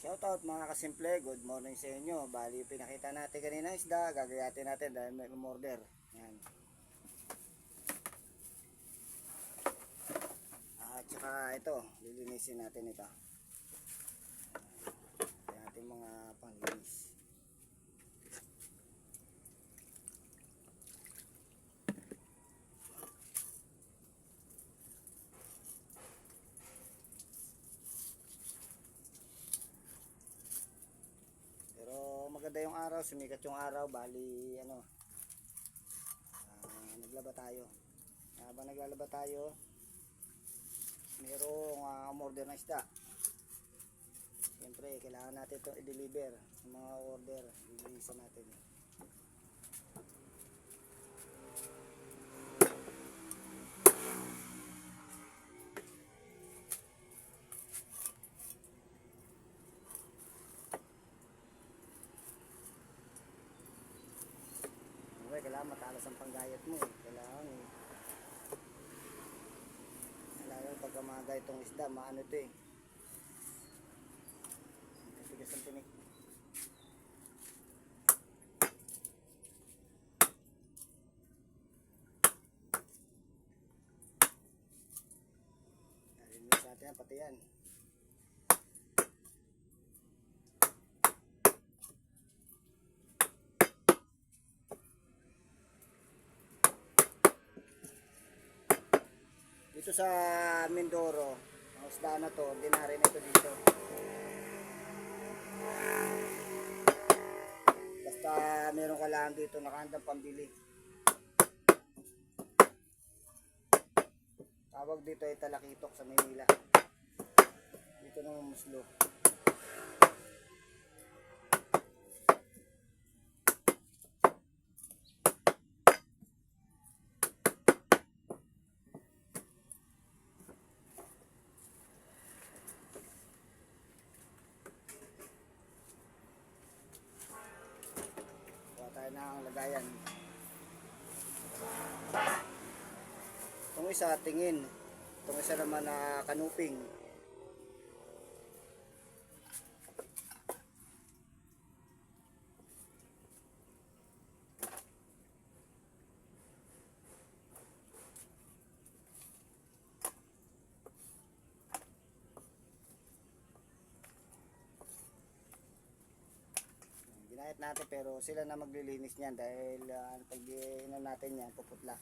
Shoutout mga kasimple, good morning sa inyo. Bali, pinakita natin kanina isda, gagayatin natin dahil may umorder. Yan. At saka ito, lilinisin natin ito. Yan ating mga panglinis. Maganda yung araw, sumikat yung araw, bali naglaba tayo. Habang naglalaba tayo, mayroong umorder na isda. Siyempre kailangan natin ito i-deliver yung mga order, i-release natin. Kailangan matalas ang panggayat mo kailangan lalo pagka mga itong isda maano ito tigas ang tinik. Nalinis natin pati yan. Dito sa Mindoro, ang isda na to, ordinary na ito dito. Basta meron ka lang dito nakahandang pambili. Tawag dito ay talakitok sa Manila. Dito naman muslo. Ng lagayan. Itong isa tingin, itong isa naman na kanuping. Ginayat natin pero sila na maglilinis niyan dahil pag inom natin yan puputla.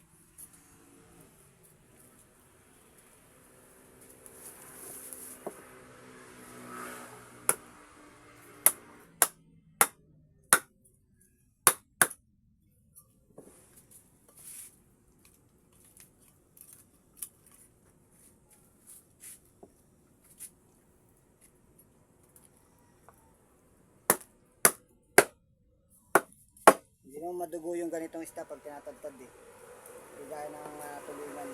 Hindi naman madugo yung ganitong isda pag tinatagtad gaya ng tulungan.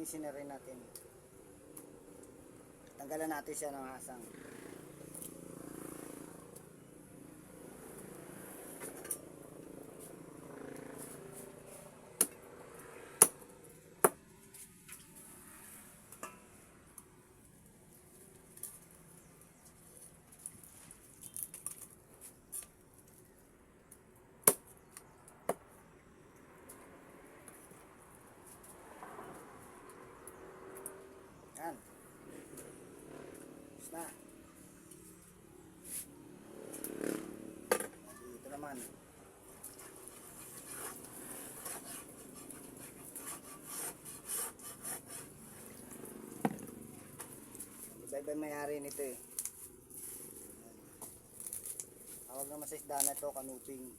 Linisin na rin natin. Tanggalan natin siya ng hasang. Yan. Tapos na. Dito naman. Iba-iba may-ari nito Tawag naman sa isda na ito, kanuping.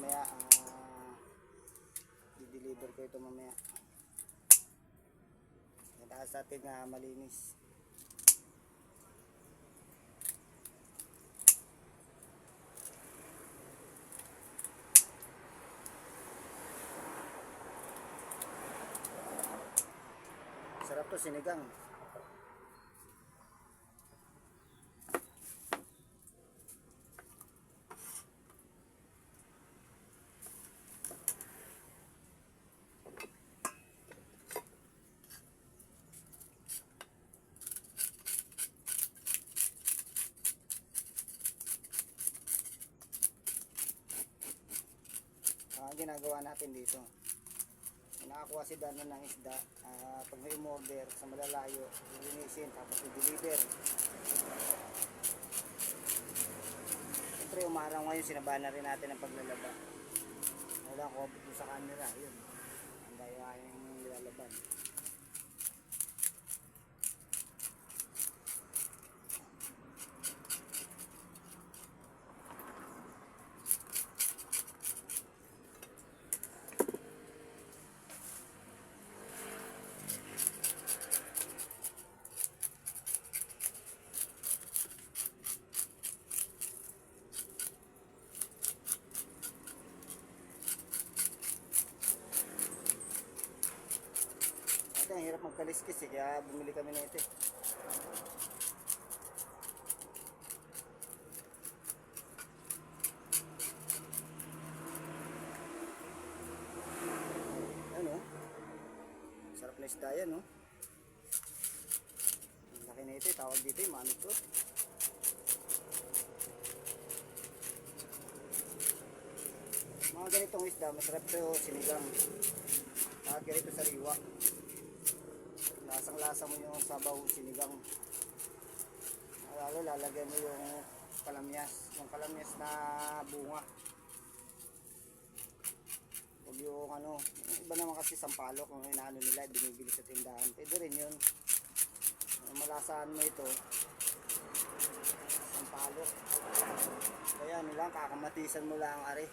mamaya i-deliver ko ito mamaya. Nataas natin nga malinis. Sarap to, sinigang. Ang ginagawa natin dito, nakakuha si Dano ng isda, pag may umorder sa malalayo, linisin tapos i-deliver. Siyempre umaraw ngayon, sinabahan na rin natin ang paglalaba. Wala ko sa camera, yun ang daya yung nilalaban. Ang hirap magkaliskis kaya bumili kami nito. Ano? Sarap na isda yan, no? Ang laki na ito, tawag dito yung manicot. Mga ganitong isda, masarap ito sinigang. At ganito sa riwa. Lasang-lasa mo yung sabaw sinigang. Lalo lalagyan mo yung kalamyas na bunga. Huwag yung ano, iba naman kasi sampalok, kung inaano nila, binibili sa tindahan. Pwede rin yun. Malasaan mo ito, sampalok. Kaya ano lang, kakamatisan mo lang ari.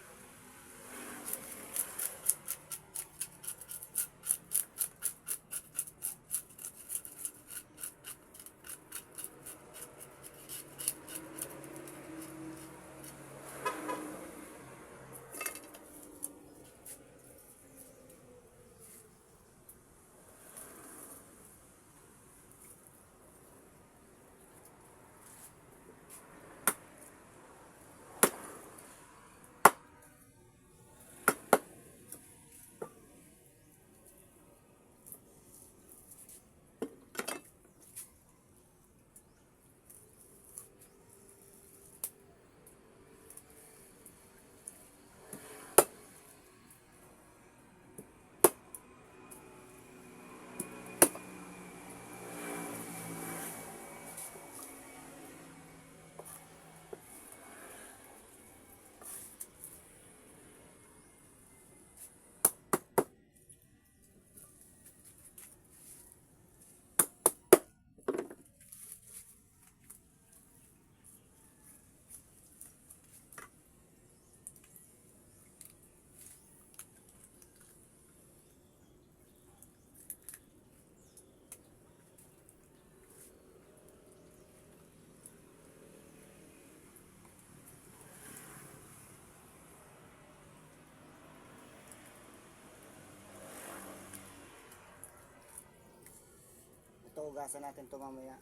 Ito, ugasan natin ito mamaya.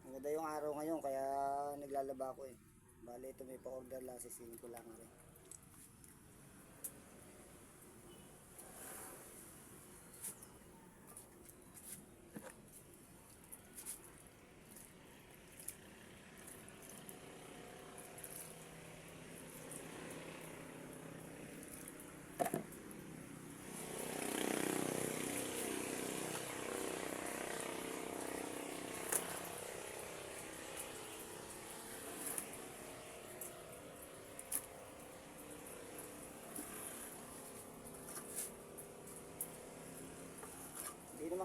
Maganda yung araw ngayon kaya naglalaba ako eh. Bale ito may pa-order lang, sisingin ko lang rin.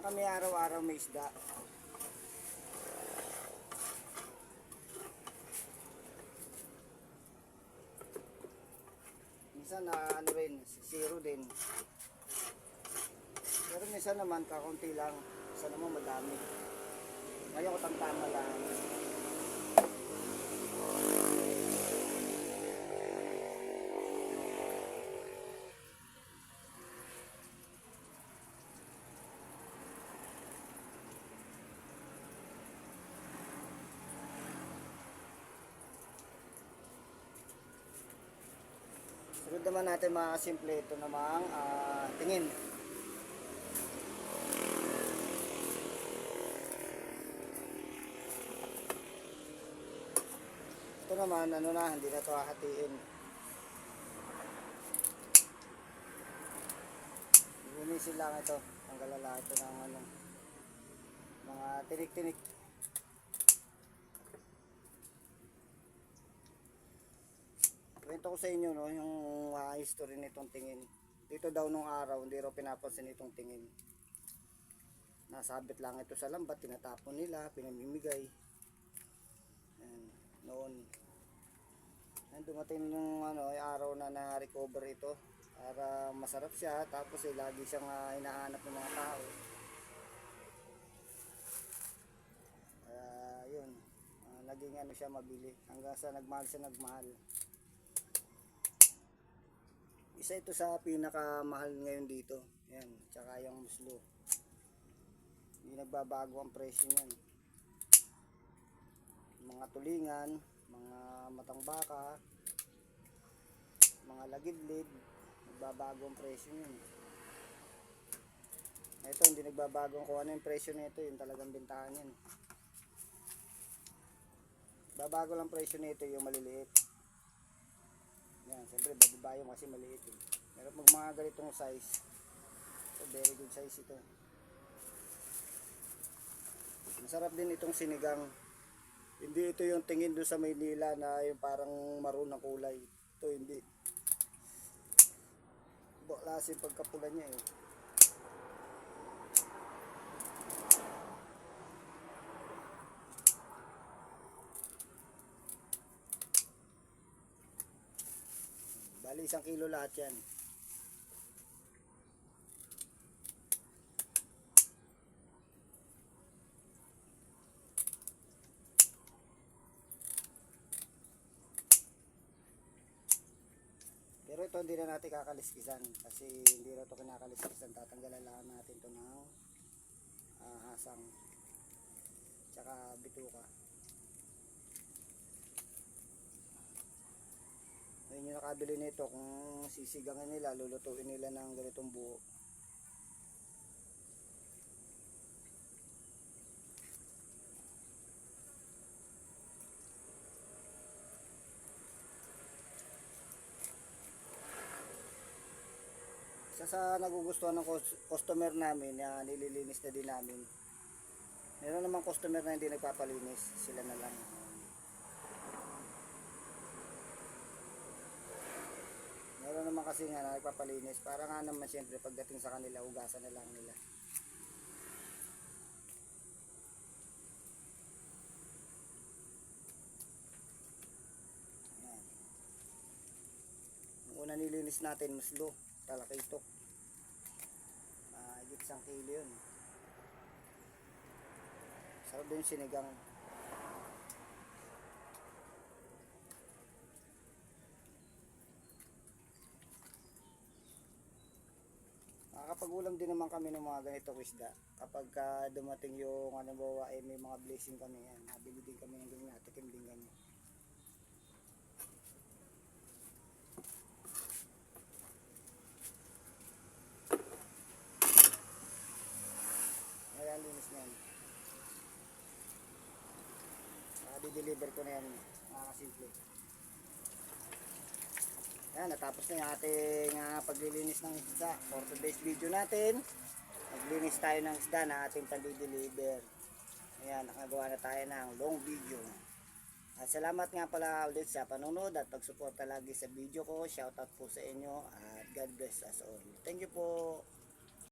kami araw-araw may isda. Minsan na ano rin, zero din. Pero minsan naman kakunti lang, minsan naman madami. Ngayon ko tama lang. Sunod naman natin mga kasimple, ito namang tingin. Ito naman, ano na, hindi na ito hahatiin. Linisin lang ito, ang galala ito ng ano, mga tinik-tinik. Kwento ko sa inyo, no, yung history nitong tingin. Dito daw nung araw, hindi raw pinapansin itong tingin. Nasabit lang ito sa lambat, tinatapon nila, pinamimigay. Ayan, noon. Ayan, dumating nung ano, araw na na-recover ito. Para masarap siya, tapos lagi siyang hinahanap ng mga tao. Yun, naging ano siya mabili. Hanggang sa nagmahal siya nagmahal. Isa ito sa pinakamahal ngayon dito. Yan, tsaka yung muslo. Hindi nagbabago ang presyo niyan. Mga tulingan, mga matang baka, mga lagidlid, nagbabago ang presyo niyan. Ito hindi nagbabago kung ano yung presyo nito, yung talagang bentahan niyan. Babago lang presyo nito yung maliliit. Yan, siyempre bababa yung kasi maliit eh. Pero pag mga ganitong size, ito, very good size ito. Masarap din itong sinigang. Hindi ito yung tingin doon sa Maynila na yung parang maroon na kulay. Ito hindi. Klase pagkapula niya eh. Bali 1 kilo lahat yan. Pero ito hindi na natin kakaliskisan kasi hindi na ito kinakaliskisan. Tatanggalan lang natin ito ng hasang tsaka bituka. Ngayon yung nakabili nito, kung sisigangin nila, lulutuin nila ng ganitong buo. Isa sa nagugustuhan ng customer namin na nililinis na din namin. Meron namang customer na hindi nagpapalinis, sila na lang. Meron naman kasi nga na nagpapalinis, para nga naman siyempre pagdating sa kanila, ugasan na lang nila. Ayan. Yung una nilinis natin, muslo, talakitok. Higit 1 kilo yun. Sarap din sinigang. Nakakapag-ulam din naman kami ng mga ganitong isda. Kapag dumating yung bawa, may mga blessing kami yan. Nabili din kami ng ganyan, natikim din kami. Ayan, linis na yan. Di-deliver ko na yan, mga simple. Ayan, natapos na yung ating paglilinis ng isda. For today's video natin, naglinis tayo ng isda na ating pag-deliver. Ayan, nakagawa na tayo ng long video. At salamat nga pala ulit sa panonood at pagsuporta lagi sa video ko. Shoutout po sa inyo at God bless us all. Thank you po.